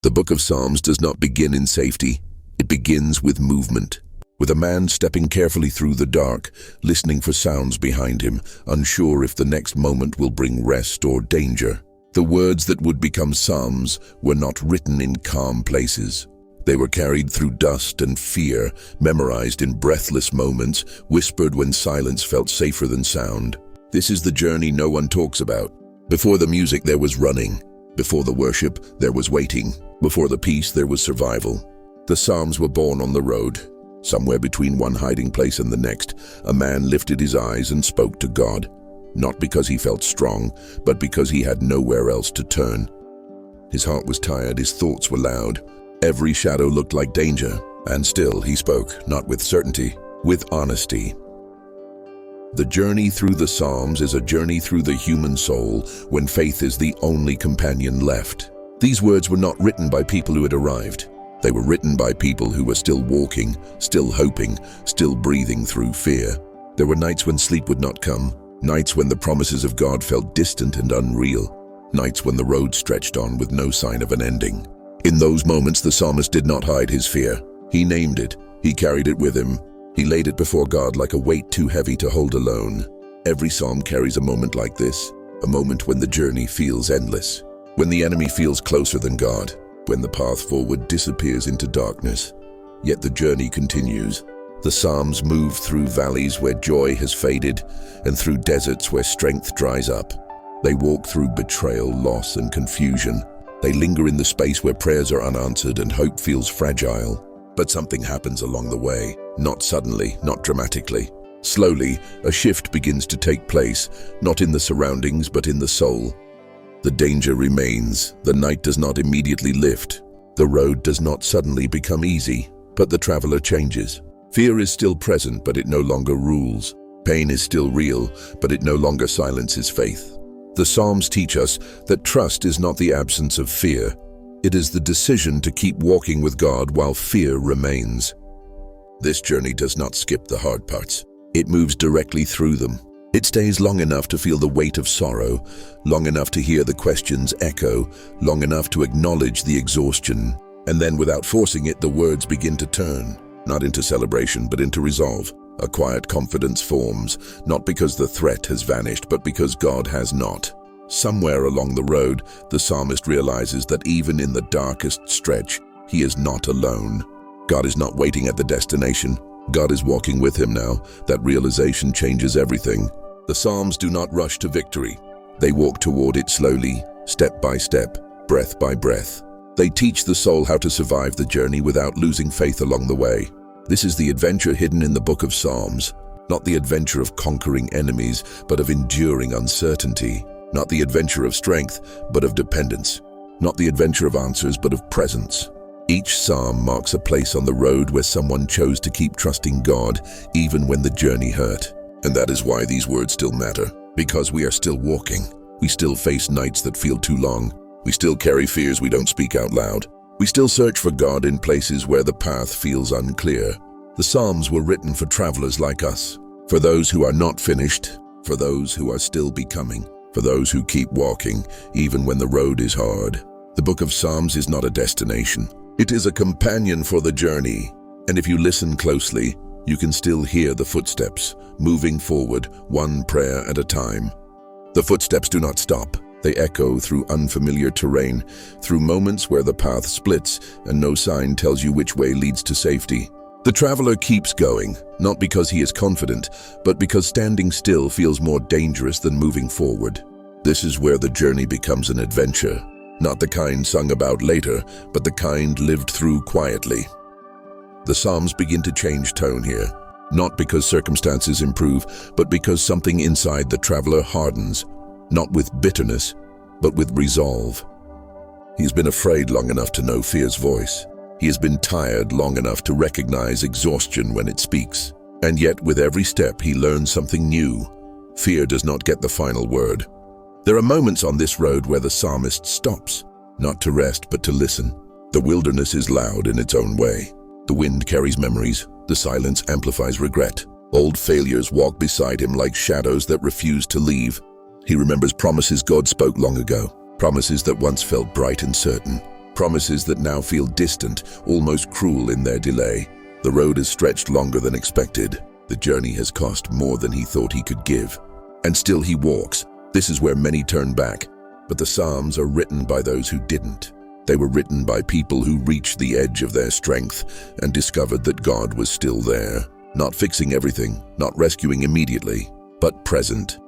The book of Psalms does not begin in safety. It begins with movement, with a man stepping carefully through the dark, listening for sounds behind him, unsure if the next moment will bring rest or danger. The words that would become psalms were not written in calm places. They were carried through dust and fear, memorized in breathless moments, whispered when silence felt safer than sound. This is the journey no one talks about. Before the music there was running. Before the worship there was waiting. Before the peace there was survival. The psalms were born on the road. Somewhere between one hiding place and the next, a man lifted his eyes and spoke to God. Not because he felt strong, but because he had nowhere else to turn. His heart was tired, his thoughts were loud. Every shadow looked like danger, and still he spoke, not with certainty, with honesty. The journey through the Psalms is a journey through the human soul when faith is the only companion left. These words were not written by people who had arrived. They were written by people who were still walking, still hoping, still breathing through fear. There were nights when sleep would not come, nights when the promises of God felt distant and unreal, nights when the road stretched on with no sign of an ending. In those moments, the psalmist did not hide his fear. He named it. He carried it with him. He laid it before God like a weight too heavy to hold alone. Every psalm carries a moment like this, a moment when the journey feels endless, when the enemy feels closer than God, when the path forward disappears into darkness. Yet the journey continues. The psalms move through valleys where joy has faded and through deserts where strength dries up. They walk through betrayal, loss, and confusion. They linger in the space where prayers are unanswered and hope feels fragile. But something happens along the way, not suddenly, not dramatically. Slowly, a shift begins to take place, not in the surroundings, but in the soul. The danger remains. The night does not immediately lift. The road does not suddenly become easy, but the traveler changes. Fear is still present, but it no longer rules. Pain is still real, but it no longer silences faith. The Psalms teach us that trust is not the absence of fear. It is the decision to keep walking with God while fear remains. This journey does not skip the hard parts. It moves directly through them. It stays long enough to feel the weight of sorrow, long enough to hear the questions echo, long enough to acknowledge the exhaustion. And then, without forcing it, the words begin to turn, not into celebration, but into resolve. A quiet confidence forms, not because the threat has vanished, but because God has not. Somewhere along the road, the psalmist realizes that even in the darkest stretch, he is not alone. God is not waiting at the destination. God is walking with him now. That realization changes everything. The Psalms do not rush to victory. They walk toward it slowly, step by step, breath by breath. They teach the soul how to survive the journey without losing faith along the way. This is the adventure hidden in the book of Psalms. Not the adventure of conquering enemies, but of enduring uncertainty. Not the adventure of strength, but of dependence. Not the adventure of answers, but of presence. Each psalm marks a place on the road where someone chose to keep trusting God, even when the journey hurt. And that is why these words still matter. Because we are still walking. We still face nights that feel too long. We still carry fears we don't speak out loud. We still search for God in places where the path feels unclear. The Psalms were written for travelers like us, for those who are not finished, for those who are still becoming, for those who keep walking, even when the road is hard. The book of Psalms is not a destination. It is a companion for the journey. And if you listen closely, you can still hear the footsteps, moving forward, one prayer at a time. The footsteps do not stop. They echo through unfamiliar terrain, through moments where the path splits and no sign tells you which way leads to safety. The traveler keeps going, not because he is confident, but because standing still feels more dangerous than moving forward. This is where the journey becomes an adventure, not the kind sung about later, but the kind lived through quietly. The Psalms begin to change tone here, not because circumstances improve, but because something inside the traveler hardens. Not with bitterness, but with resolve. He has been afraid long enough to know fear's voice. He has been tired long enough to recognize exhaustion when it speaks. And yet, with every step, he learns something new. Fear does not get the final word. There are moments on this road where the psalmist stops, not to rest, but to listen. The wilderness is loud in its own way. The wind carries memories. The silence amplifies regret. Old failures walk beside him like shadows that refuse to leave. He remembers promises God spoke long ago, promises that once felt bright and certain. Promises that now feel distant, almost cruel in their delay. The road has stretched longer than expected. The journey has cost more than he thought he could give. And still he walks. This is where many turn back. But the Psalms are written by those who didn't. They were written by people who reached the edge of their strength and discovered that God was still there. Not fixing everything, not rescuing immediately, but present.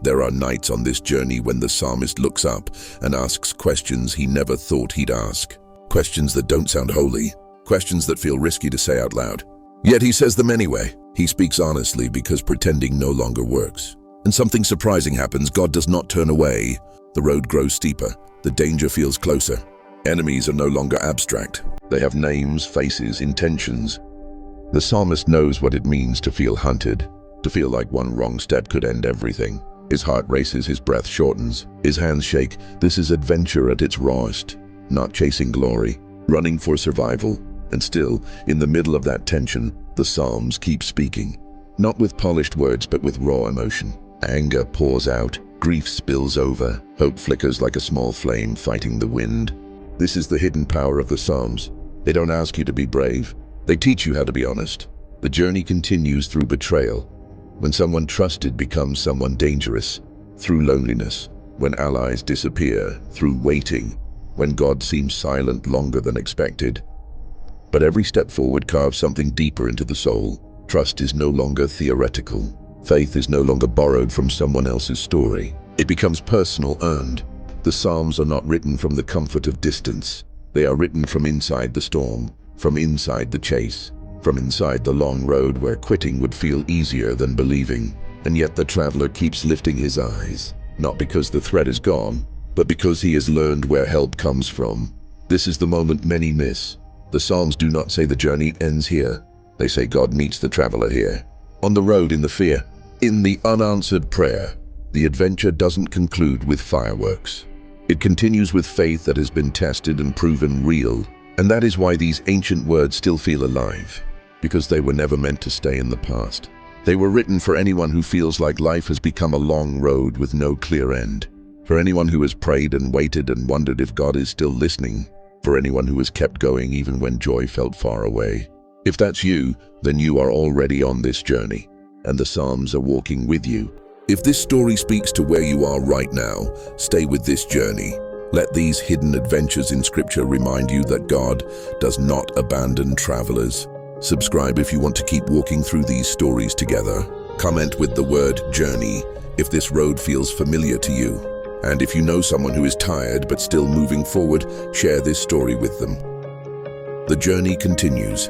There are nights on this journey when the psalmist looks up and asks questions he never thought he'd ask. Questions that don't sound holy. Questions that feel risky to say out loud. Yet he says them anyway. He speaks honestly because pretending no longer works. And something surprising happens. God does not turn away. The road grows steeper. The danger feels closer. Enemies are no longer abstract. They have names, faces, intentions. The psalmist knows what it means to feel hunted, to feel like one wrong step could end everything. His heart races, his breath shortens, his hands shake. This is adventure at its rawest, not chasing glory, running for survival. And still, in the middle of that tension, the Psalms keep speaking. Not with polished words, but with raw emotion. Anger pours out, grief spills over, hope flickers like a small flame fighting the wind. This is the hidden power of the Psalms. They don't ask you to be brave. They teach you how to be honest. The journey continues through betrayal. When someone trusted becomes someone dangerous, through loneliness, when allies disappear, through waiting, when God seems silent longer than expected. But every step forward carves something deeper into the soul. Trust is no longer theoretical. Faith is no longer borrowed from someone else's story. It becomes personal, earned. The Psalms are not written from the comfort of distance. They are written from inside the storm, from inside the chase. From inside the long road where quitting would feel easier than believing. And yet the traveler keeps lifting his eyes, not because the threat is gone, but because he has learned where help comes from. This is the moment many miss. The Psalms do not say the journey ends here. They say God meets the traveler here. On the road, in the fear, in the unanswered prayer. The adventure doesn't conclude with fireworks. It continues with faith that has been tested and proven real. And that is why these ancient words still feel alive. Because they were never meant to stay in the past. They were written for anyone who feels like life has become a long road with no clear end. For anyone who has prayed and waited and wondered if God is still listening. For anyone who has kept going even when joy felt far away. If that's you, then you are already on this journey. And the Psalms are walking with you. If this story speaks to where you are right now, stay with this journey. Let these hidden adventures in Scripture remind you that God does not abandon travelers. Subscribe if you want to keep walking through these stories together. Comment with the word journey if this road feels familiar to you. And if you know someone who is tired but still moving forward, share this story with them. The journey continues.